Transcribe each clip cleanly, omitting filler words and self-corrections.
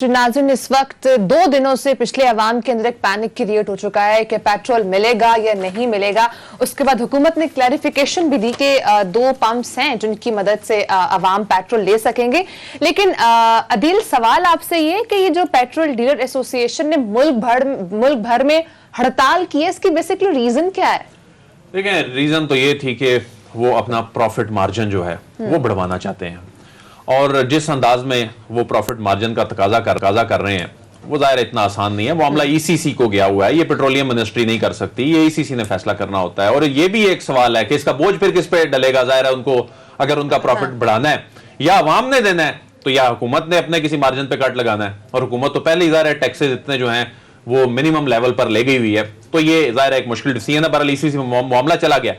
नाज़रीन, इस वक्त 2 दिनों से पिछले अवाम के अंदर एक पैनिक क्रिएट हो चुका है कि पेट्रोल मिलेगा या नहीं मिलेगा। उसके बाद हुकूमत ने क्लैरिफिकेशन भी दी कि 2 पंप्स हैं जिनकी मदद से अवाम पेट्रोल ले सकेंगे। लेकिन अदील, सवाल आपसे ये कि ये जो पेट्रोल डीलर एसोसिएशन ने मुल्क भर में हड़ताल की है, इसकी बेसिकली रीजन क्या है? देखिए, रीजन तो ये थी कि वो अपना प्रॉफिट मार्जिन जो है वो बढ़वाना चाहते हैं, और जिस अंदाज में वो प्रॉफिट मार्जिन का तकाजा कर रहे हैं वो ज़ाहिर इतना आसान नहीं है। मामला ईसीसी को गया हुआ है, ये पेट्रोलियम मिनिस्ट्री नहीं कर सकती, ये ईसीसी ने फैसला करना होता है। और ये भी एक सवाल है कि इसका बोझ फिर किस पे डलेगा। ज़ाहिर है उनको अगर उनका प्रॉफिट बढ़ाना है या अवाम ने देना है तो या हुकूमत ने अपने किसी मार्जिन पे कट लगाना है, और हुकूमत तो पहले ही ज़ाहिर है टैक्सेस इतने जो हैं वो मिनिमम लेवल पर ले गई हुई है, तो ये ज़ाहिर है एक मुश्किल डिसीजन है। बहरहाल ईसीसी में मामला चला गया।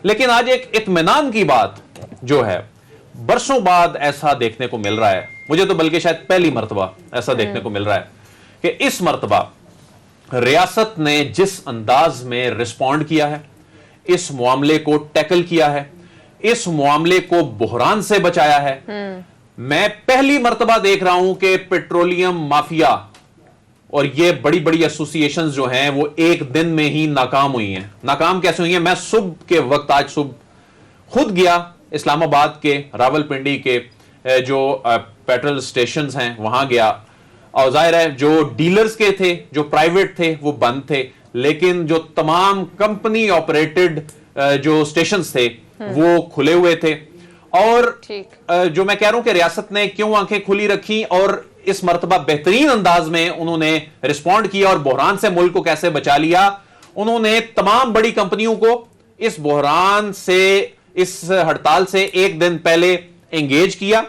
लेकिन आज एक इत्मीनान की बात जो है, बरसों बाद ऐसा देखने को मिल रहा है, मुझे तो बल्कि शायद पहली मर्तबा ऐसा देखने को मिल रहा है कि इस मर्तबा रियासत ने जिस अंदाज में रिस्पॉन्ड किया है, इस मामले को टैकल किया है, इस मामले को बुहरान से बचाया है। मैं पहली मर्तबा देख रहा हूं कि पेट्रोलियम माफिया और ये बड़ी बड़ी एसोसिएशंस जो हैं वो एक दिन में ही नाकाम हुई हैं। नाकाम कैसे हुई हैं? मैं सुबह के वक्त आज सुबह खुद गया इस्लामाबाद के रावलपिंडी के जो पेट्रोल स्टेशंस हैं वहां गया, और जाहिर है जो डीलर्स के थे, जो प्राइवेट थे, वो बंद थे, लेकिन जो तमाम कंपनी ऑपरेटेड जो स्टेशंस थे वो खुले हुए थे। और जो मैं कह रहा हूं कि रियासत ने क्यों आंखें खुली रखी और इस मर्तबा बेहतरीन अंदाज में उन्होंने रिस्पॉन्ड किया और बहरान से मुल्क को कैसे बचा लिया। उन्होंने तमाम बड़ी कंपनियों को इस बहरान से, इस हड़ताल से एक दिन पहले एंगेज किया,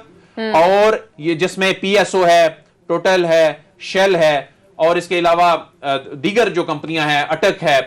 और ये जिसमें पीएसओ है, टोटल है, शेल है, और इसके अलावा दीगर जो कंपनियां हैं, अटक है,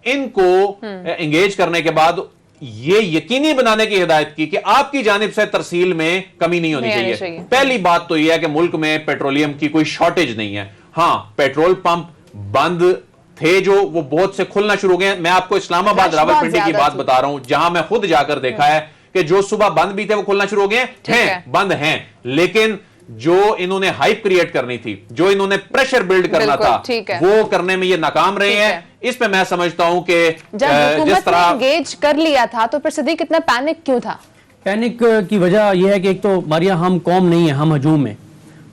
इनको एंगेज करने के बाद ये यकीनी बनाने की हिदायत की कि आपकी जानिब से तरसील में कमी नहीं होनी चाहिए। पहली बात तो यह है कि मुल्क में पेट्रोलियम की कोई शॉर्टेज नहीं है। हां, पेट्रोल पंप बंद थे जो वो बहुत से खुलना शुरू हो गए। मैं आपको इस्लामाबाद रावलपिंडी की बात बता रहा हूं, जहां मैं खुद जाकर देखा है कि जो सुबह बंद भी थे वो खुलना शुरू हो गए हैं, बंद हैं। लेकिन जो इन्होंने हाइप क्रिएट करनी थी, जो इन्होंने प्रेशर बिल्ड करना था, वो करने में ये नाकाम रहे हैं। इस पे मैं समझता हूं कि जिस तरह एंगेज कर लिया था तो फिर सिद्दीक इतना पैनिक क्यों था? पैनिक की वजह यह है कि एक तो मारिया, हम कौम नहीं है, हम हजूम में।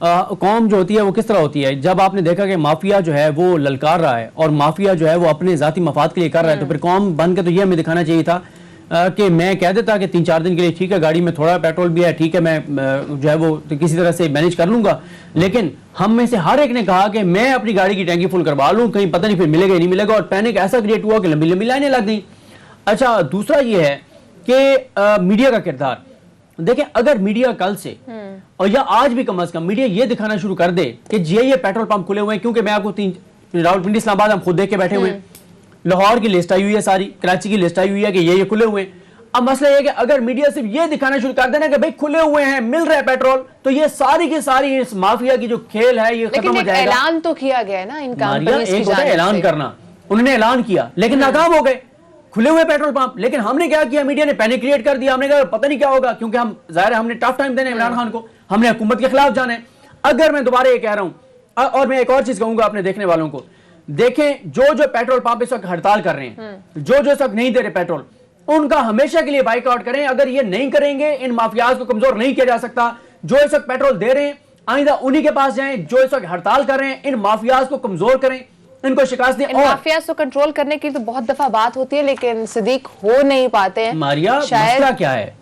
कौम जो होती है वो किस तरह होती है? जब आपने देखा कि माफिया जो है वो ललकार रहा है और माफिया जो है वो अपने जाती मफाद के लिए कर रहा है, तो फिर कौम बन के तो ये हमें दिखाना चाहिए था कि मैं कह देता कि 3-4 दिन के लिए ठीक है, गाड़ी में थोड़ा पेट्रोल भी है, ठीक है, मैं जो है वो तो किसी तरह से मैनेज कर लूंगा। लेकिन हम में से हर एक ने कहा कि मैं अपनी गाड़ी की टैंकी फुल करवा लूं, कहीं पता नहीं फिर मिलेगा ही नहीं मिलेगा, और पैनिक ऐसा क्रिएट हुआ कि लंबी लंबी लाइनें लग गई। अच्छा, दूसरा ये है कि मीडिया का किरदार देखें। अगर मीडिया कल से और या आज भी कम अज कम मीडिया ये दिखाना शुरू कर दे कि ये पेट्रोल पंप खुले हुए हैं, क्योंकि मैं आपको रावलपिंडी इस्लामाबाद हम खुद देख के बैठे हुए हैं, लाहौर की लिस्ट आई हुई है, सारी कराची की लिस्ट आई हुई है कि ये खुले हुए हैं। अब मसला ये है कि अगर मीडिया सिर्फ ये दिखाना शुरू कर देना कि भाई खुले हुए हैं, मिल रहा है पेट्रोल, तो ये सारी की सारी इस माफिया की जो खेल है ये खत्म हो जाएगा। ऐलान तो किया गया है ना इन कंपनीज की जानिब से। ऐलान करना, उन्होंने ऐलान किया लेकिन नाकाम हो गए, खुले हुए पेट्रोल पंप। लेकिन हमने क्या किया? मीडिया ने पैनिक क्रिएट कर दिया। हमने कहा पता नहीं क्या होगा, क्योंकि हम जाहिर है हमने टफ टाइम देना है इमरान खान को, हमने हुकूमत के खिलाफ जाना है। अगर मैं दोबारा ये कह रहा हूं, और मैं एक और चीज कहूंगा अपने देखने वालों को, देखें जो पेट्रोल पंप इस वक्त हड़ताल कर रहे हैं, जो इस वक्त नहीं दे रहे पेट्रोल, उनका हमेशा के लिए बाइकआउट करें। अगर ये नहीं करेंगे, इन माफियाज को कमजोर नहीं किया जा सकता। जो इस वक्त पेट्रोल दे रहे हैं आइंदा उन्हीं के पास जाएं, जो इस वक्त हड़ताल कर रहे हैं इन माफियाज को कमजोर करें, इनको शिकस्त दें। माफियाज को कंट्रोल करने की तो बहुत दफा बात होती है, लेकिन सिद्दीक हो नहीं पाते हैं। मारिया, मसला क्या है?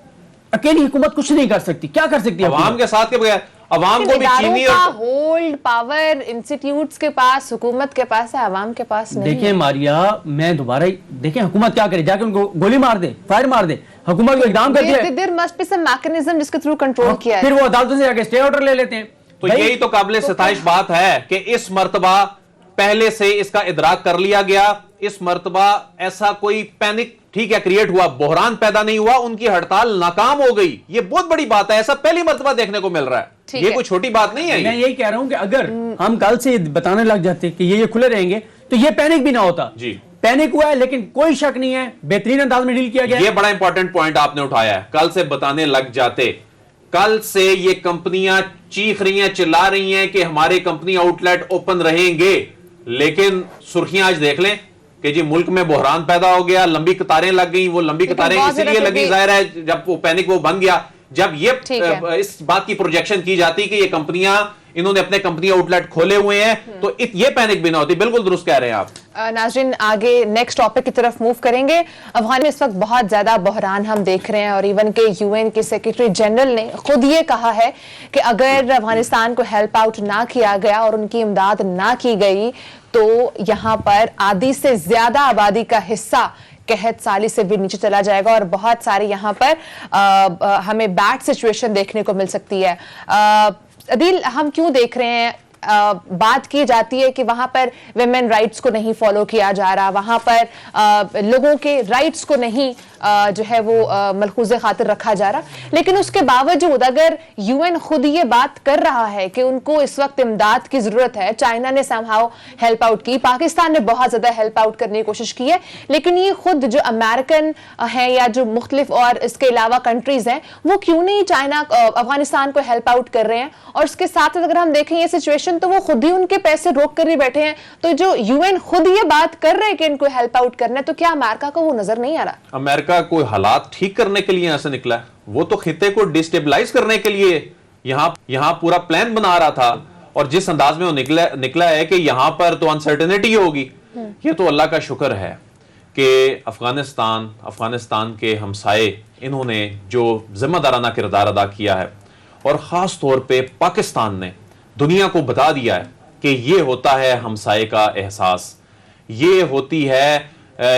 अकेली हुकूमत कुछ नहीं कर सकती। क्या कर सकती है? अवाम के साथ के बगैर अवाम को भी चीनी और होल्ड पावर इंस्टीट्यूट्स के पास, हुकूमत के पास है, अवाम के पास नहीं। देखें मारिया, मैं दोबारा देखें, हुकूमत क्या करे? जाके उनको गोली मार दे, फायर मार दे। हुकूमत को इकदाम करती है, there must be some mechanism जिसके थ्रू कंट्रोल किया है। फिर वो अदालतों से जाके स्टे ऑर्डर ले लेते हैं। तो यही तो काबिल सताइश बात है कि इस मर्तबा पहले से इसका इदराक कर लिया गया। इस मर्तबा ऐसा कोई पैनिक ठीक है क्रिएट हुआ, बहरान पैदा नहीं हुआ, उनकी हड़ताल नाकाम हो गई। ये बहुत बड़ी बात है, ऐसा पहली मर्तबा देखने को मिल रहा है। ये कोई छोटी बात नहीं है। मैं यही कह रहा हूं कि अगर हम कल से बताने लग जाते कि ये खुले रहेंगे तो ये पैनिक भी ना होता। जी, पैनिक हुआ है, लेकिन कोई शक नहीं है बेहतरीन अंदाज में डील किया गया। ये बड़ा इंपॉर्टेंट पॉइंट आपने उठाया है, कल से बताने लग जाते। कल से ये कंपनियां चीख रही हैं, चिल्ला रही हैं कि हमारे कंपनी आउटलेट ओपन रहेंगे, लेकिन सुर्खियां आज देख लें कि जी मुल्क में बहरान पैदा हो गया, लंबी कतारें लग गई। वो लंबी कतारें इसलिए लगी, जाहिर है जब वो पैनिक वो बन गया, जब ये इस बात की प्रोजेक्शन की जाती कि ये कंपनियां, इन्होंने अपने कंपनी आउटलेट खोले हुए हैं, तो ये पैनिक भी ना होती। बिल्कुल दुरुस्त कह रहे हैं आप। नाज़रीन, आगे नेक्स्ट टॉपिक की तरफ मूव करेंगे। अफगानिस्तान में इस वक्त बहुत ज्यादा बहरान हम देख रहे हैं और इवन के यूएन के सेक्रेटरी जनरल ने खुद ये कहा है कि अगर अफगानिस्तान को हेल्प आउट ना किया गया और उनकी इमदाद ना की गई तो यहाँ पर आधी से ज्यादा आबादी का हिस्सा कहत साली से भी नीचे चला जाएगा और बहुत सारे यहाँ पर हमें बैड सिचुएशन देखने को मिल सकती है। अदील, हम क्यों देख रहे हैं बात की जाती है कि वहां पर विमेन राइट्स को नहीं फॉलो किया जा रहा, वहां पर लोगों के राइट्स को नहीं जो है वो मलहूज़े खातिर रखा जा रहा, लेकिन उसके बावजूद अगर यूएन खुद ये बात कर रहा है कि उनको इस वक्त इमदाद की जरूरत है, चाइना ने समहाउ हेल्प आउट की, पाकिस्तान ने बहुत ज्यादा हेल्प आउट करने की कोशिश की है, लेकिन ये खुद जो अमेरिकन है या जो मुख्तलिफ और इसके अलावा कंट्रीज हैं वो क्यों नहीं चाइना अफगानिस्तान को हेल्प आउट कर रहे हैं? और उसके साथ अगर हम देखें ये सिचुएशन तो वो खुद ही उनके पैसे रोक कर ही बैठे हैं। तो जो यूएन खुद ये बात कर रहे हैं कि इनको हेल्प आउट करना है, तो क्या अमेरिका को वो नजर नहीं आ रहा? अमेरिका कोई हालात ठीक करने के लिए ऐसे निकला है? वो तो खिते को डिस्टेबलाइज करने के लिए यहां पूरा प्लान बना रहा था, और जिस अंदाज में वो निकला है कि यहां पर तो अनसर्टेनिटी होगी। ये तो अल्लाह का शुक्र है कि अफगानिस्तान के हमसाए इन्होंने जो जिम्मेदाराना किरदार अदा किया है, और खास तौर पे पाकिस्तान ने दुनिया को बता दिया है कि ये होता है हमसाए का एहसास, ये होती है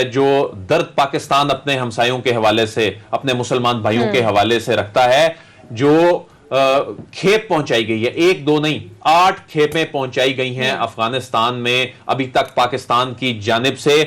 जो दर्द पाकिस्तान अपने हमसायों के हवाले से, अपने मुसलमान भाइयों के हवाले से रखता है। जो खेप पहुंचाई गई है, 1 2 नहीं 8 खेपें पहुंचाई गई हैं अफगानिस्तान में अभी तक पाकिस्तान की जानिब से।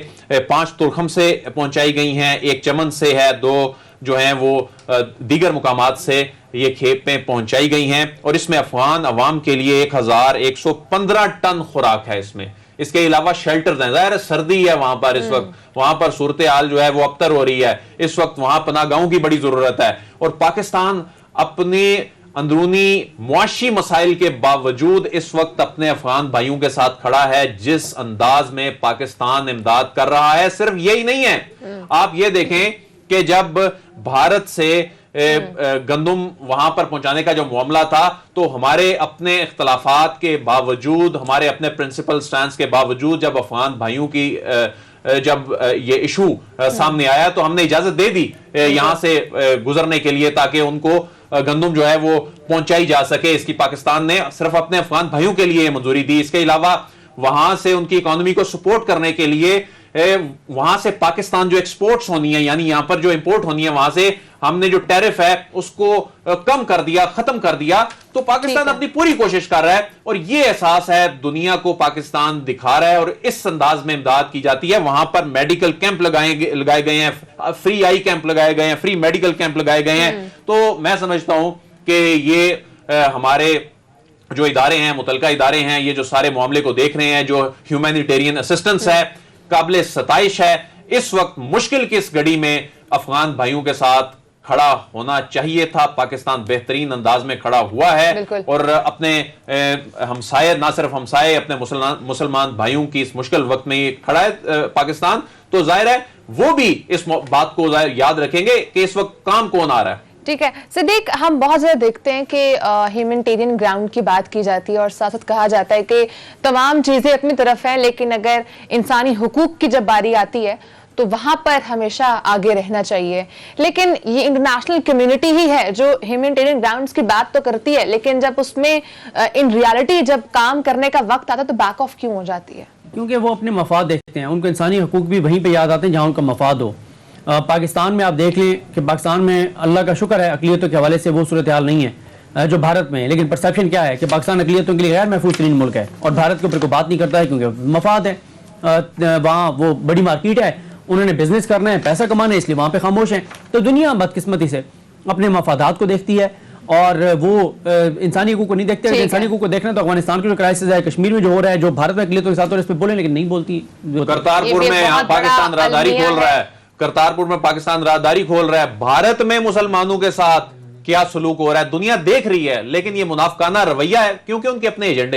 5 तुर्खम से पहुंचाई गई हैं, 1 चमन से है, 2 जो हैं वो दीगर मुकामात से ये खेपें पहुंचाई गई हैं। और इसमें अफगान अवाम के लिए 1115 टन खुराक है इसमें। इसके अलावा शेल्टर्स हैं, ज़ाहिर है सर्दी है वहां पर, इस वक्त वहां पर सूरत हाल जो है वो अबतर हो रही है, इस वक्त वहां पनाहगाहों की बड़ी जरूरत है। और पाकिस्तान अपने अंदरूनी मुआशी मसाइल के बावजूद इस वक्त अपने अफगान भाइयों के साथ खड़ा है। जिस अंदाज में पाकिस्तान इमदाद कर रहा है, सिर्फ यही नहीं है, आप ये देखें कि जब भारत से गंदुम वहां पर पहुंचाने का जो मामला था, तो हमारे अपने इख्तलाफात के बावजूद, हमारे अपने प्रिंसिपल स्टैंड के बावजूद, जब अफगान भाइयों की जब ये इशू सामने आया तो हमने इजाजत दे दी यहां से गुजरने के लिए, ताकि उनको गंदुम जो है वो पहुंचाई जा सके। इसकी पाकिस्तान ने सिर्फ अपने अफगान भाइयों के लिए मंजूरी दी। इसके अलावा वहां से उनकी इकोनॉमी को सपोर्ट करने के लिए वहां से पाकिस्तान जो एक्सपोर्ट्स होनी है, यानी यहां पर जो इंपोर्ट होनी है, वहां से हमने जो टैरिफ है उसको कम कर दिया, खत्म कर दिया। तो पाकिस्तान अपनी पूरी कोशिश कर रहा है, और ये एहसास है दुनिया को पाकिस्तान दिखा रहा है, और इस अंदाज में इमदाद की जाती है। वहां पर मेडिकल कैंप लगाए गए हैं, फ्री आई कैंप लगाए गए हैं, फ्री मेडिकल कैंप लगाए गए हैं। तो मैं समझता हूं कि ये हमारे जो इदारे हैं, मुतलका इदारे हैं, ये जो सारे मामले को देख रहे हैं, जो ह्यूमैनिटेरियन असिस्टेंस है, काबिल सताइश है। इस वक्त मुश्किल की इस घड़ी में अफगान भाइयों के साथ खड़ा होना चाहिए था। पाकिस्तान बेहतरीन अंदाज में खड़ा हुआ है, और अपने हमसाये, ना सिर्फ हमसाये, अपने मुसलमान भाइयों की इस मुश्किल वक्त में खड़ा है पाकिस्तान। तो जाहिर है वो भी इस बात को याद रखेंगे कि इस वक्त काम कौन आ रहा है। ठीक है सिद्दीक, हम बहुत ज्यादा देखते हैं कि ह्यूमैनिटेरियन ग्राउंड की बात की जाती है और साथ साथ कहा जाता है कि तमाम चीजें अपनी तरफ हैं, लेकिन अगर इंसानी हुकूक की जब बारी आती है तो वहां पर हमेशा आगे रहना चाहिए। लेकिन ये इंटरनेशनल कम्युनिटी ही है जो ह्यूमैनिटेरियन ग्राउंड्स की बात तो करती है, लेकिन जब उसमें इन रियलिटी जब काम करने का वक्त आता है तो बैक ऑफ क्यों हो जाती है? क्योंकि वो अपने मफाद देखते हैं, उनको इंसानी हुकूक भी वहीं पर याद आते हैं जहाँ उनका मफाद हो। पाकिस्तान में आप देख लें कि पाकिस्तान में अल्लाह का शुक्र है अक़लियतों के हवाले से वो सूरत हाल नहीं है जो भारत में है, लेकिन परसेप्शन क्या है कि पाकिस्तान अक़लियतों के लिए गैर महफूज तरीन मुल्क है और भारत के ऊपर कोई बात नहीं करता है क्योंकि मफाद है। वहाँ वो बड़ी मार्केट है, उन्होंने बिजनेस करना है, पैसा कमाना है, इसलिए वहाँ पे खामोश हैं। तो दुनिया बदकिस्मती से अपने मफादात को देखती है और वो इंसानी हकूक़ को नहीं देखते। इंसानी हकूक़ को देखना तो अफगानिस्तान की जो क्राइसिस है, कश्मीर में जो हो रहा है, जो भारत में अक़लियतों के साथ हो रहा है, इस पर बोले लेकिन नहीं बोलती। करतारपुर में पाकिस्तान राहदारी खोल रहा है, करतारपुर में पाकिस्तान राहदारी खोल रहा है, भारत में मुसलमानों के साथ کیا سلوک ہو رہا ہے دنیا دیکھ رہی ہے، لیکن یہ منافقانہ رویہ ہے کیونکہ ان کے اپنے ایجنڈے